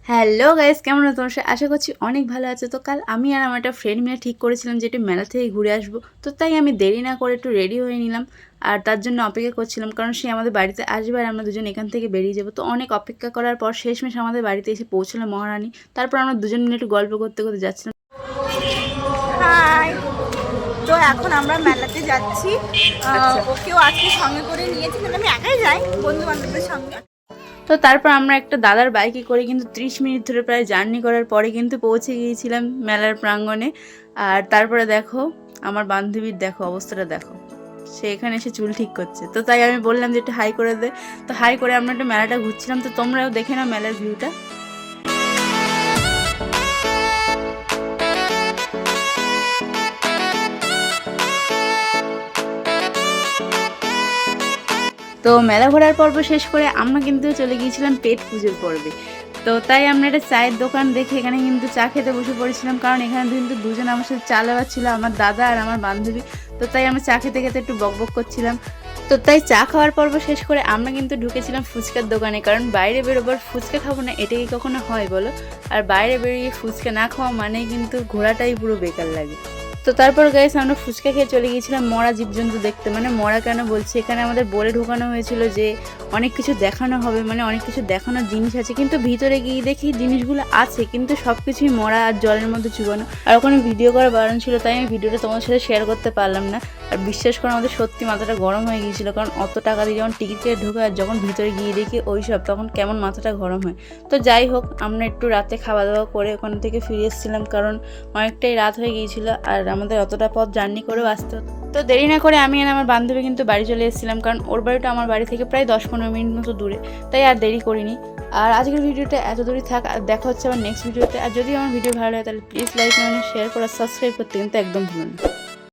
Hello guys, কেমন আছো তোমরা? আশা করছি অনেক ভালো আছে। তো কাল আমি আর আমার একটা ফ্রেন্ড মিলে ঠিক করেছিলাম যে একটু মেলা থেকে ঘুরে আসবো। তো তাই আমি দেরি না করে একটু রেডি হয়ে নিলাম। আর তার জন্য অপেক্ষা করছিলাম, কারণ সে আমাদের বাড়িতে আসবে আর আমরা দুজন এখান থেকে বেরিয়ে যাবো। তো অনেক অপেক্ষা করার পর শেষমেশ আমাদের বাড়িতে এসে পৌঁছলো মহারানী। তারপর আমরা দুজন মিলে একটু গল্প করতে করতে যাচ্ছিলাম। হাই, তো এখন আমরা মেলাতে যাচ্ছি। আচ্ছা। ওকেও আজকে সঙ্গে করে নিয়েছি, কিন্তু আমি একাই যাই বন্ধু বান্ধবদের সঙ্গে। তো তারপর আমরা একটা দাদার বাইকে করে কিন্তু 30 মিনিট ধরে প্রায় জার্নি করার পরে কিন্তু পৌঁছে গিয়েছিলাম মেলার প্রাঙ্গণে। আর তারপরে দেখো আমার বান্ধবীর দেখো অবস্থাটা দেখো, সে এখানে এসে চুল ঠিক করছে। তো তাই আমি বললাম যে একটু হাই করে দে। তো হাই করে আমরা একটু মেলাটা ঘুরছিলাম। তো তোমরাও দেখে নাও মেলার ভিউটা। তো মেলা ঘোরার পর্ব শেষ করে আমরা কিন্তু চলে গিয়েছিলাম পেট পুজোর পর্বে। তো তাই আমরা একটা চায়ের দোকান দেখে এখানে কিন্তু চা খেতে বসে পড়েছিলাম, কারণ এখানে কিন্তু দুজন আমার সাথে চা লেবার ছিল, আমার দাদা আর আমার বান্ধবী। তো তাই আমরা চা খেতে খেতে একটু বকবক করছিলাম। তো তাই চা খাওয়ার পর্ব শেষ করে আমরা কিন্তু ঢুকেছিলাম ফুচকার দোকানে, কারণ বাইরে বেরোবার ফুচকা খাবো না এটা কি কখনো হয় বলো? আর বাইরে বেরিয়ে ফুচকা না খাওয়া মানেই কিন্তু ঘোরাটাই পুরো বেকার লাগে। তো তারপর গাইস আমরা ফুচকা খেয়ে চলে গিয়েছিলাম মরা জীবজন্তু দেখতে। মানে মরা কেন বলছি, এখানে আমাদের বলে ঢোকানো হয়েছিল যে অনেক কিছু দেখানো হবে, মানে অনেক কিছু দেখানোর জিনিস আছে, কিন্তু ভিতরে গিয়ে দেখি জিনিসগুলো আছে কিন্তু সব কিছুই মরা আর জলের মধ্যে চুবানো। আর ওখানে ভিডিও করা বারণ ছিল, তাই আমি ভিডিওটা তোমাদের সাথে শেয়ার করতে পারলাম না। আর বিশ্বাস করে আমাদের সত্যি মাথাটা গরম হয়ে গিয়েছিলো, কারণ অত টাকা দিয়ে যখন টিকিট কেটে ঢোকে আর যখন ভিতরে গিয়ে দেখি ওইসব, তখন কেমন মাথাটা গরম হয়। তো যাই হোক, আমরা একটু রাতে খাওয়া দাওয়া করে ওখান থেকে ফিরে এসেছিলাম, কারণ অনেকটাই রাত হয়ে গিয়েছিলো আর আমাদের অতটা পথ জার্নি করেও আসতে হতো। তো দেরি না করে আমি আর আমার বান্ধবী কিন্তু বাড়ি চলে এসেছিলাম, কারণ ওর বাড়িটা আমার বাড়ি থেকে প্রায় 10-15 মিনিট মতো দূরে। তাই আর দেরি করিনি। আর আজকের ভিডিওটা এত দূরই থাক, আর দেখা হচ্ছে আবার নেক্সট ভিডিওতে। আর যদি আমার ভিডিও ভালো লাগে তাহলে প্লিজ লাইক, কমেন্ট, শেয়ার করা, সাবস্ক্রাইব করতে কিন্তু একদম ভুলুন না।